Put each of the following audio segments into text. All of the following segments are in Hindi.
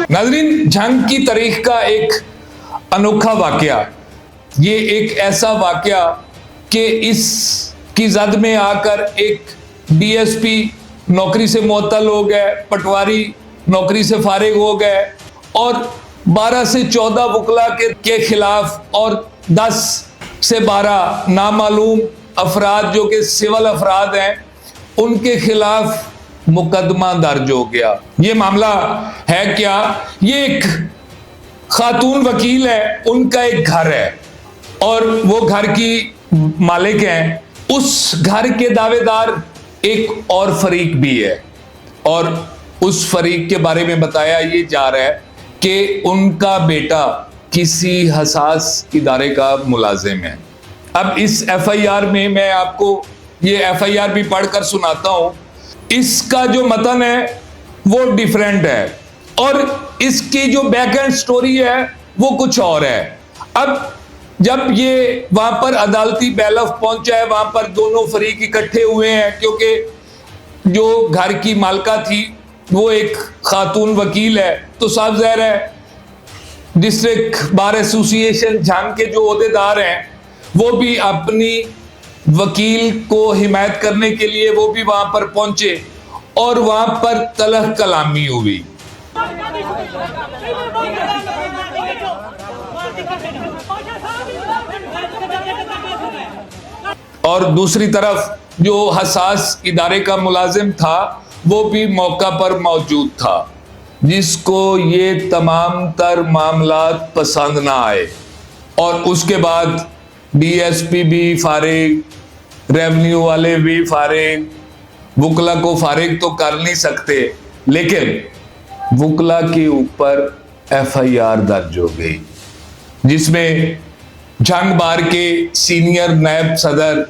नाज़रीन, जंग की तारीख का एक अनोखा वाकया, ये एक ऐसा वाकया कि इसकी जद में आकर एक डीएसपी नौकरी से मुअत्तल हो गए, पटवारी नौकरी से फारिग हो गए और 12 से 14 वकला के खिलाफ और 10 से 12 नामालूम अफराद जो कि सिविल अफराद हैं उनके खिलाफ मुकदमा दर्ज हो गया। ये मामला है क्या? ये एक खातून वकील है, उनका एक घर है और वो घर की मालिक हैं। उस घर के दावेदार एक और फरीक भी है और उस फरीक के बारे में बताया ये जा रहा है कि उनका बेटा किसी हसास इदारे का मुलाजिम है। अब इस एफआईआर में मैं आपको ये एफआईआर भी पढ़कर सुनाता हूं। इसका जो मतन है वो डिफरेंट है और इसकी जो बैकएंड स्टोरी है वो कुछ और है। अब जब ये वहां पर अदालती बैलफ पहुंचा है, वहां पर दोनों फरीक इकट्ठे हुए हैं क्योंकि जो घर की मालका थी वो एक खातून वकील है, तो साफ ज़ाहिर है डिस्ट्रिक्ट बार एसोसिएशन जंग के जो ओहदेदार हैं वो भी अपनी वकील को हिमायत करने के लिए वो भी वहां पर पहुंचे और वहां पर तलह कलामी हुई। और दूसरी तरफ जो हसास इदारे का मुलाजिम था वो भी मौका पर मौजूद था, जिसको ये तमाम तर मामलात पसंद ना आए और उसके बाद डीएसपी भी फारिग, रेवेन्यू वाले भी फारिग। वकला को फारिग तो कर नहीं सकते, लेकिन वकला के ऊपर एफआईआर दर्ज हो गई जिसमें जंग बार के सीनियर नायब सदर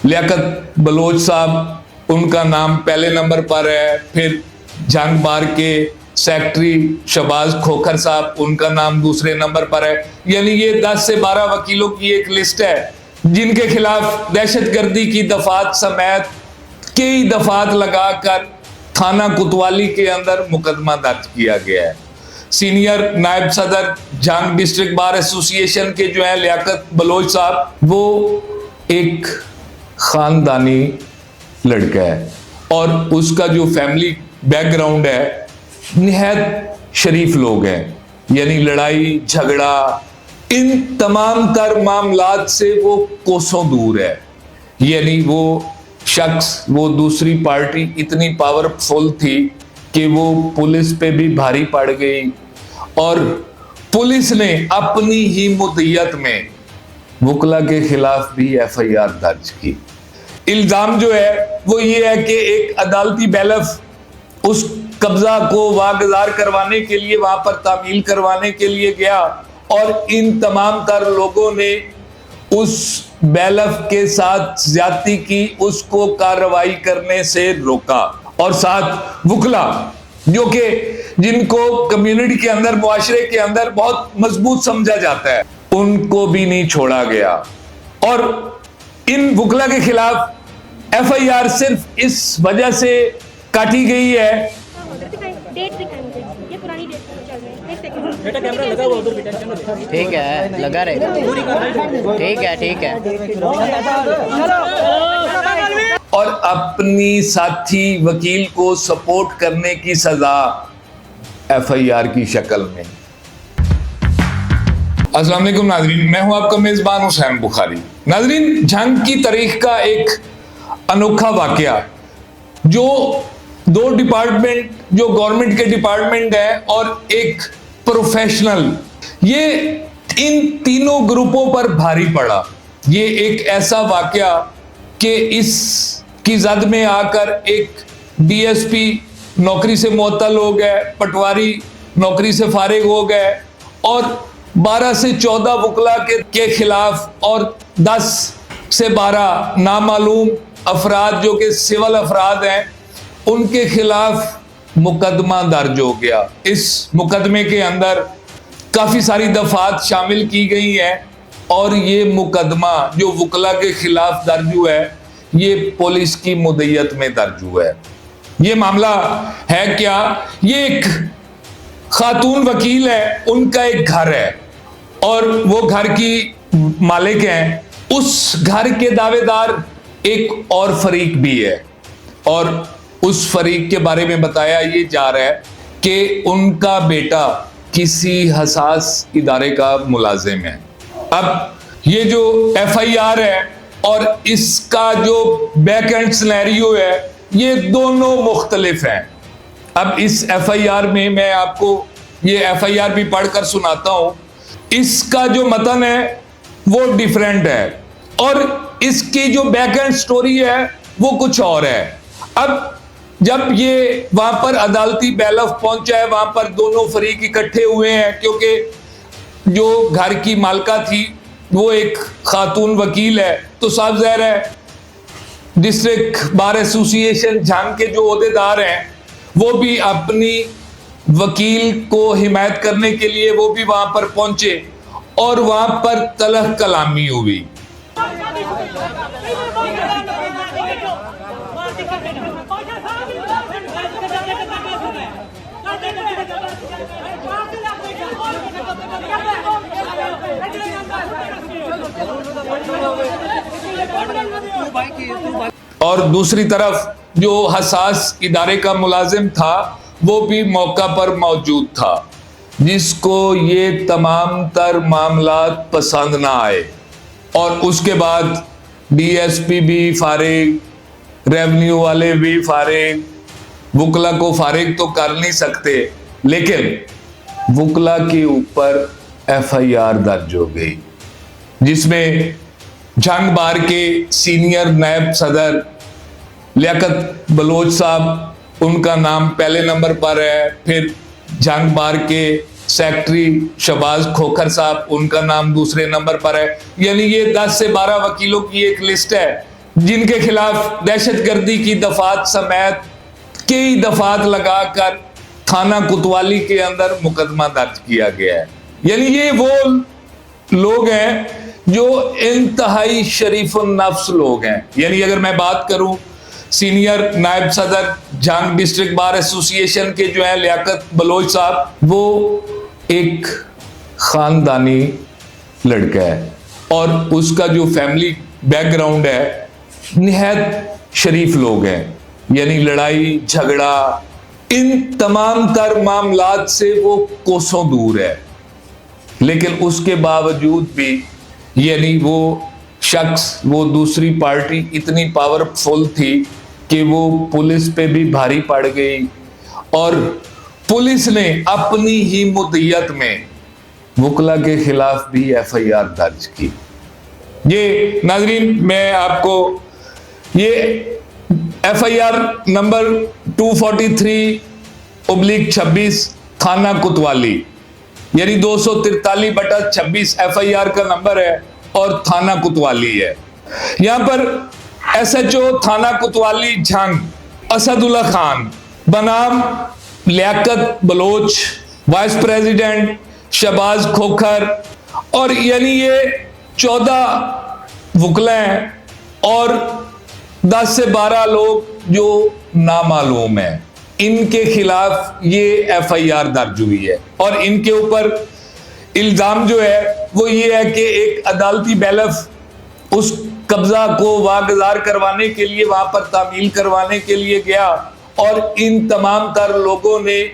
लियाकत बलोच साहब, उनका नाम पहले नंबर पर है। फिर जंग बार के सेक्रेटरी शहबाज खोखर साहब, उनका नाम दूसरे नंबर पर है। यानी ये 10 से 12 वकीलों की एक लिस्ट है जिनके खिलाफ दहशतगर्दी की दफात समेत कई दफात लगाकर थाना कोतवाली के अंदर मुकदमा दर्ज किया गया है। सीनियर नायब सदर जंग डिस्ट्रिक्ट बार एसोसिएशन के जो है लियाकत बलोच साहब, वो एक खानदानी लड़का है और उसका जो फैमिली बैकग्राउंड है निहायत शरीफ लोग हैं। यानी लड़ाई झगड़ा इन तमाम तर मामलात से वो कोसों दूर है। यानी वो शख्स, वो दूसरी पार्टी इतनी पावरफुल थी कि वो पुलिस पे भी भारी पड़ गई और पुलिस ने अपनी ही मुद्दत में वकला के खिलाफ भी एफआईआर दर्ज की। इल्जाम जो है वो ये है कि एक अदालती बैलफ उस कब्जा को वागुजार करवाने के लिए वहां पर तामील करवाने के लिए गया और इन तमाम तर लोगों ने उस बैलफ के साथ ज्यादती की, उसको कार्रवाई करने से रोका और साथ वकला जो कि जिनको कम्युनिटी के अंदर, मुआशरे के अंदर बहुत मजबूत समझा जाता है, उनको भी नहीं छोड़ा गया। और इन वकला के खिलाफ एफआईआर सिर्फ इस वजह से काटी गई है। ठीक है, लगा रहे, ठीक है, ठीक है। और अपनी साथी वकील को सपोर्ट करने की सजा एफआईआर की शक्ल में। अस्सलाम वालेकुम नाजरीन, मैं हूं आपका मेजबान हुसैन बुखारी। नाजरीन, जंग की तारीख का एक अनोखा वाकया, जो दो डिपार्टमेंट, जो गवर्नमेंट के डिपार्टमेंट है और एक प्रोफेशनल, ये इन तीनों ग्रुपों पर भारी पड़ा। ये एक ऐसा वाकया कि इसकी जद में आकर एक डीएसपी नौकरी से मुअत्तल हो गए, पटवारी नौकरी से फारिग हो गए और 12 से 14 वकला के खिलाफ और 10 से 12 नामालूम अफराद जो कि सिविल अफराद हैं उनके खिलाफ मुकदमा दर्ज हो गया। इस मुकदमे के अंदर काफ़ी सारी दफात शामिल की गई हैं और ये मुकदमा जो वकला के खिलाफ दर्ज हुआ है, ये पुलिस की मुद्दत में दर्ज हुआ है। ये मामला है क्या, ये एक खातून वकील है, उनका एक घर है और वो घर की मालिक हैं। उस घर के दावेदार एक और फरीक भी है और उस फरीक के बारे में बताया ये जा रहा है कि उनका बेटा किसी हसास इदारे का मुलाजिम है। अब ये जो FIR है और इसका जो बैक एंड सिनेरियो है, ये दोनों मुख्तलिफ हैं। अब इस FIR में मैं आपको ये FIR भी पढ़कर सुनाता हूं। इसका जो मतन है वो डिफरेंट है और इसकी जो बैक एंड स्टोरी है वो कुछ और है। अब जब ये वहां पर अदालती बैलफ पहुंचा है, वहां पर दोनों फरीक इकट्ठे हुए हैं, क्योंकि जो घर की मालका थी वो एक खातून वकील है, तो साफ ज़ाहिर है डिस्ट्रिक्ट बार एसोसिएशन झांग के जो ओहदेदार हैं वो भी अपनी वकील को हिमायत करने के लिए वो भी वहां पर पहुंचे और वहां पर तलह कलामी हुई। और दूसरी तरफ जो हसास इदारे का मुलाजिम था वो भी मौका पर मौजूद था, जिसको ये तमाम तर मामलात पसंद ना आए और उसके बाद DSP भी फारिग, रेवेन्यू वाले भी फारिग। वकला को फारिग तो कर नहीं सकते, लेकिन वकला के ऊपर FIR दर्ज हो गई, जिसमें झांग बार के सीनियर नायब सदर लियाकत बलोच साहब, उनका नाम पहले नंबर पर है। फिर झांग बार के सेक्रेटरी शहबाज खोखर साहब, उनका नाम दूसरे नंबर पर है। यानी ये 10 से 12 वकीलों की एक लिस्ट है जिनके खिलाफ दहशतगर्दी की दफात समेत कई दफात लगाकर थाना कोतवाली के अंदर मुकदमा दर्ज किया गया है। यानी ये वो लोग हैं जो इंतहाई शरीफ नफ्स लोग हैं। यानी अगर मैं बात करूं सीनियर नायब सदर झांग डिस्ट्रिक्ट बार एसोसिएशन के जो है लियाकत बलोच साहब, वो एक खानदानी लड़का है और उसका जो फैमिली बैकग्राउंड है निहायत शरीफ लोग हैं। यानी लड़ाई झगड़ा इन तमाम तर मामलात से वो कोसों दूर है, लेकिन उसके बावजूद भी यानी वो शख्स, वो दूसरी पार्टी इतनी पावरफुल थी कि वो पुलिस पे भी भारी पड़ गई और पुलिस ने अपनी ही मुद्दत में वकला के खिलाफ भी FIR दर्ज की। ये नाजरीन मैं आपको ये FIR नंबर 243/26 थाना कोतवाली यानी 243/26 FIR का नंबर है और थाना कोतवाली है। यहां पर SHO थाना कोतवाली झांग असदुल्ला खान बनाम लियाकत बलोच, वाइस प्रेसिडेंट शहबाज खोखर, और यानी ये 14 वकला हैं और 10 से 12 लोग जो नामालूम हैं, इनके खिलाफ ये FIR दर्ज हुई है। और इनके ऊपर इल्जाम जो है वो ये है कि एक अदालती बैलफ उस कब्जा को वागुजार करवाने के लिए, वहां पर तामील करवाने के लिए गया और इन तमाम तर लोगों ने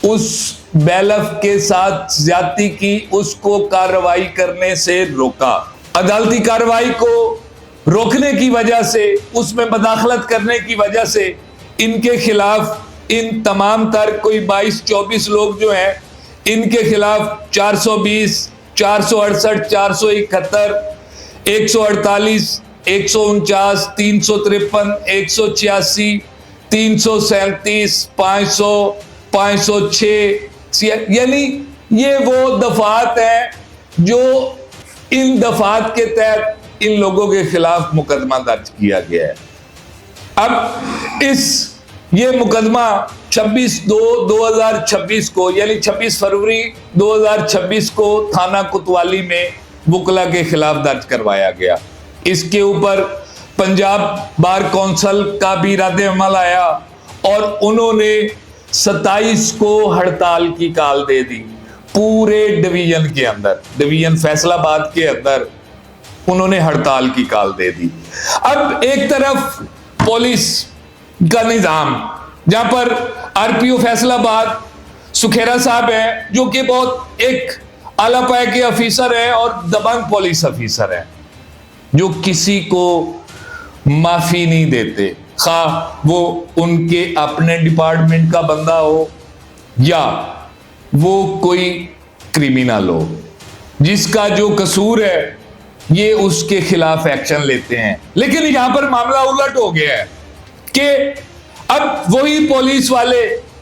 उस बैलफ के साथ ज्यादती की, उसको कार्रवाई करने से रोका। अदालती कार्रवाई को रोकने की वजह से, उसमें मदाखलत करने की वजह से इनके खिलाफ इन तमाम तर कोई 22-24 लोग जो हैं, इनके खिलाफ 420, 468, 471, 148, 149, 353, 186, 337, 500, 506, यानी ये वो दफात हैं जो इन दफात के तहत इन लोगों के खिलाफ मुकदमा दर्ज किया गया है। अब ये मुकदमा 26/2/2026 को यानी 26 फरवरी 2026 को थाना कोतवाली में वुकला के खिलाफ दर्ज करवाया गया। इसके ऊपर पंजाब बार कौंसिल का भी रद्द-ए-अमल आया और उन्होंने 27 को हड़ताल की काल दे दी। पूरे डिवीजन के अंदर, डिवीजन फैसलाबाद के अंदर उन्होंने हड़ताल की काल दे दी। अब एक तरफ पुलिस का निजाम, जहां पर आरपीओ फैसलाबाद सुखेरा साहब है, जो कि बहुत एक आला पाए के ऑफिसर है और दबंग पुलिस ऑफिसर है, जो किसी को माफी नहीं देते, खा वो उनके अपने डिपार्टमेंट का बंदा हो या वो कोई क्रिमिनल हो। जिसका जो कसूर है ये उसके खिलाफ एक्शन लेते हैं। लेकिन यहां पर मामला उलट हो गया है कि अब वही पुलिस वाले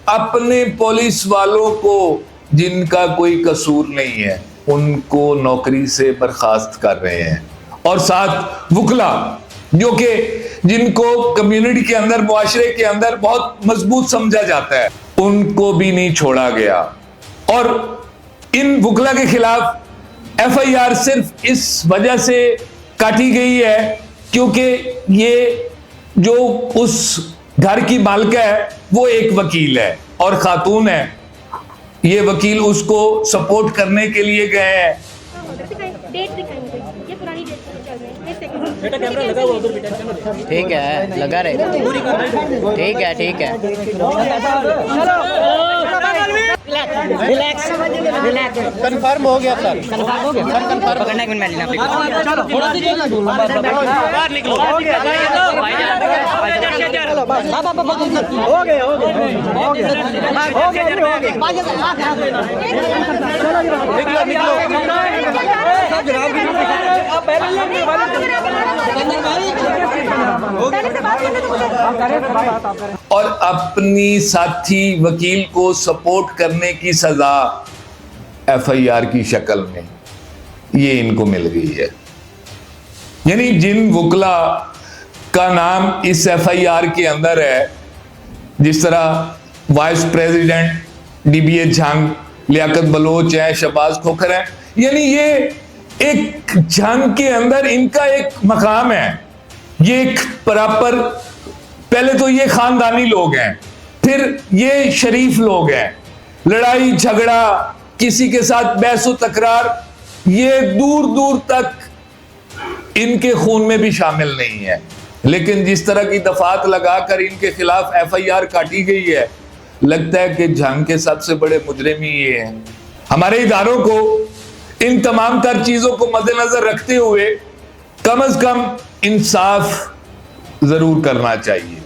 अपने पुलिस वालों को, जिनका कोई कसूर नहीं है, उनको नौकरी से बर्खास्त कर रहे हैं और साथ वुकला जो कि जिनको कम्युनिटी के अंदर, मुआशरे के अंदर बहुत मजबूत समझा जाता है, उनको भी नहीं छोड़ा गया। और इन वुकला के खिलाफ एफआईआर सिर्फ इस वजह से काटी गई है क्योंकि ये जो उस घर की मालिका है वो एक वकील है और खातून है। ये वकील उसको सपोर्ट करने के लिए गए हैं। डेट दिखाएंगे, ये पुरानी डेट चल रही है। एक सेकंड बेटा कैमरा लगा हुआ उधर बेटा। ठीक है, लगा रहे। ठीक है, ठीक है। कंफर्म हो गया सर, कंफर्म हो गया सर, कंफर्म पकड़ना एक मिनट में लेना। चलो थोड़ा बाहर निकलो। हो गया हो गया हो और अपनी साथी वकील को सपोर्ट करने की सजा एफआईआर की शक्ल में ये इनको मिल गई है। यानी जिन वुकला का नाम इस एफआईआर के अंदर है, जिस तरह vice president DBA Jhang, Liaquat Baloch है, शहबाज खोखर है, यानी ये एक झांग के अंदर इनका एक मकाम है। ये एक प्रॉपर, पहले तो ये खानदानी लोग हैं, फिर ये शरीफ लोग हैं। लड़ाई झगड़ा, किसी के साथ बहसो तकरार, ये दूर दूर तक इनके खून में भी शामिल नहीं है। लेकिन जिस तरह की दफात लगाकर इनके खिलाफ एफआईआर काटी गई है, लगता है कि झांग के सबसे बड़े मुजरिम ही ये हैं। हमारे इदारों को इन तमाम तर चीजों को मद्देनजर रखते हुए कम से कम इंसाफ जरूर करना चाहिए।